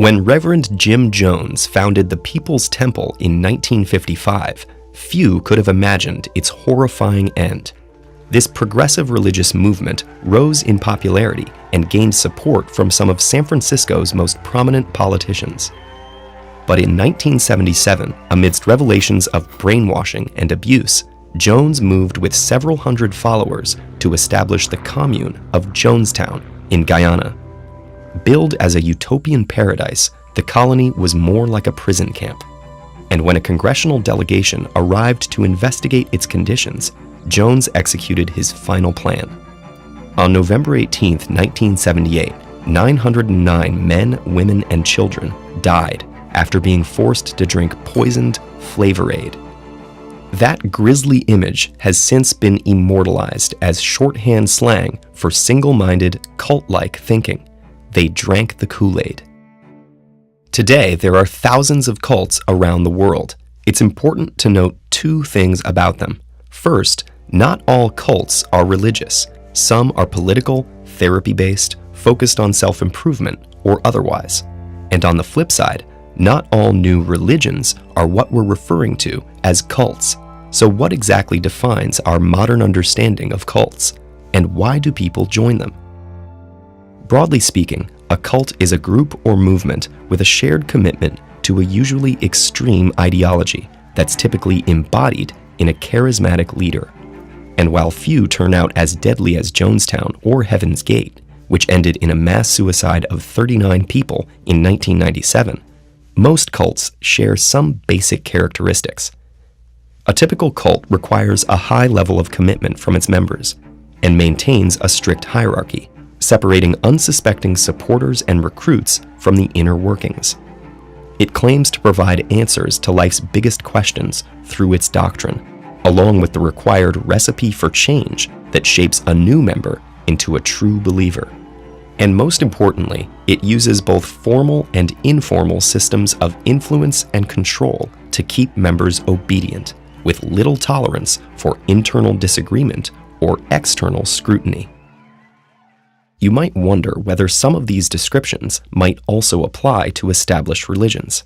When Reverend Jim Jones founded the People's Temple in 1955, few could have imagined its horrifying end. This progressive religious movement rose in popularity and gained support from some of San Francisco's most prominent politicians. But in 1977, amidst revelations of brainwashing and abuse, Jones moved with several hundred followers to establish the commune of Jonestown in Guyana. Billed as a utopian paradise, the colony was more like a prison camp. And when a congressional delegation arrived to investigate its conditions, Jones executed his final plan. On November 18, 1978, 909 men, women, and children died after being forced to drink poisoned Flavor Aid. That grisly image has since been immortalized as shorthand slang for single-minded, cult-like thinking. They drank the Kool-Aid. Today, there are thousands of cults around the world. It's important to note two things about them. First, not all cults are religious. Some are political, therapy-based, focused on self-improvement, or otherwise. And on the flip side, not all new religions are what we're referring to as cults. So what exactly defines our modern understanding of cults? And why do people join them? Broadly speaking, a cult is a group or movement with a shared commitment to a usually extreme ideology that's typically embodied in a charismatic leader. And while few turn out as deadly as Jonestown or Heaven's Gate, which ended in a mass suicide of 39 people in 1997, most cults share some basic characteristics. A typical cult requires a high level of commitment from its members and maintains a strict hierarchy, separating unsuspecting supporters and recruits from the inner workings. It claims to provide answers to life's biggest questions through its doctrine, along with the required recipe for change that shapes a new member into a true believer. And most importantly, it uses both formal and informal systems of influence and control to keep members obedient, with little tolerance for internal disagreement or external scrutiny. You might wonder whether some of these descriptions might also apply to established religions.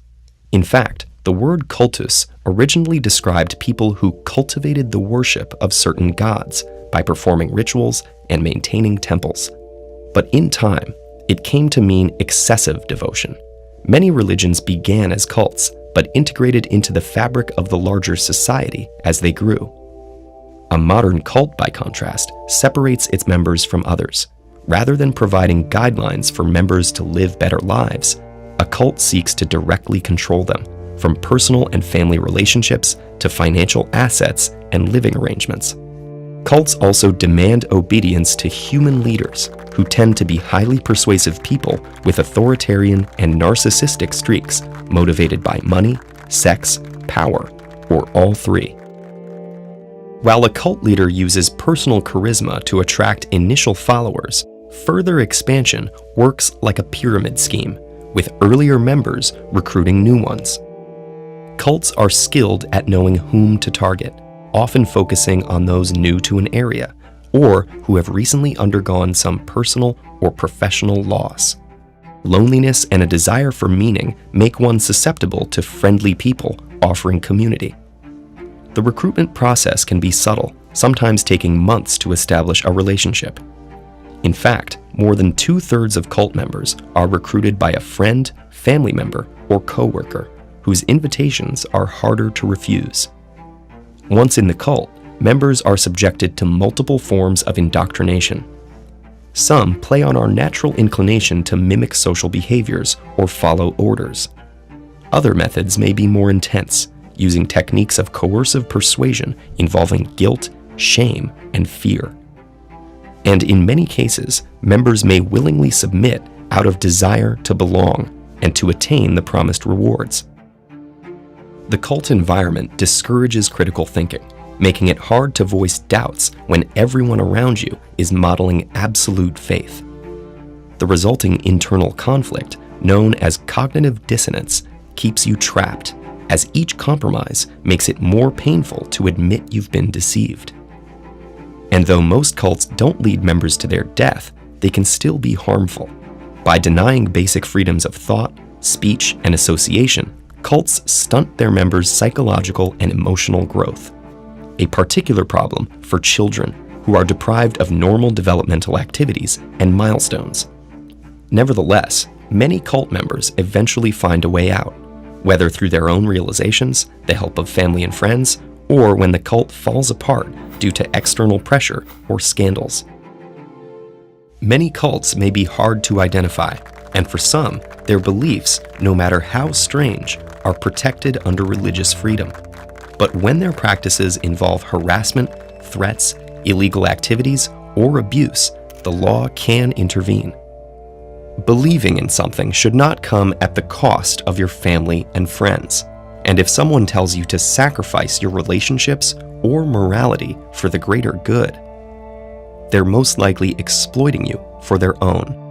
In fact, the word cultus originally described people who cultivated the worship of certain gods by performing rituals and maintaining temples. But in time, it came to mean excessive devotion. Many religions began as cults, but integrated into the fabric of the larger society as they grew. A modern cult, by contrast, separates its members from others. Rather than providing guidelines for members to live better lives, a cult seeks to directly control them, from personal and family relationships to financial assets and living arrangements. Cults also demand obedience to human leaders, who tend to be highly persuasive people with authoritarian and narcissistic streaks motivated by money, sex, power, or all three. While a cult leader uses personal charisma to attract initial followers, further expansion works like a pyramid scheme, with earlier members recruiting new ones. Cults are skilled at knowing whom to target, often focusing on those new to an area, or who have recently undergone some personal or professional loss. Loneliness and a desire for meaning make one susceptible to friendly people offering community. The recruitment process can be subtle, sometimes taking months to establish a relationship. In fact, more than 2/3 of cult members are recruited by a friend, family member, or coworker, whose invitations are harder to refuse. Once in the cult, members are subjected to multiple forms of indoctrination. Some play on our natural inclination to mimic social behaviors or follow orders. Other methods may be more intense, using techniques of coercive persuasion involving guilt, shame, and fear. And in many cases, members may willingly submit out of desire to belong and to attain the promised rewards. The cult environment discourages critical thinking, making it hard to voice doubts when everyone around you is modeling absolute faith. The resulting internal conflict, known as cognitive dissonance, keeps you trapped, as each compromise makes it more painful to admit you've been deceived. And though most cults don't lead members to their death, they can still be harmful. By denying basic freedoms of thought, speech, and association, cults stunt their members' psychological and emotional growth. A particular problem for children who are deprived of normal developmental activities and milestones. Nevertheless, many cult members eventually find a way out, whether through their own realizations, the help of family and friends, or when the cult falls apart due to external pressure or scandals. Many cults may be hard to identify, and for some, their beliefs, no matter how strange, are protected under religious freedom. But when their practices involve harassment, threats, illegal activities, or abuse, the law can intervene. Believing in something should not come at the cost of your family and friends. And if someone tells you to sacrifice your relationships or morality for the greater good, they're most likely exploiting you for their own.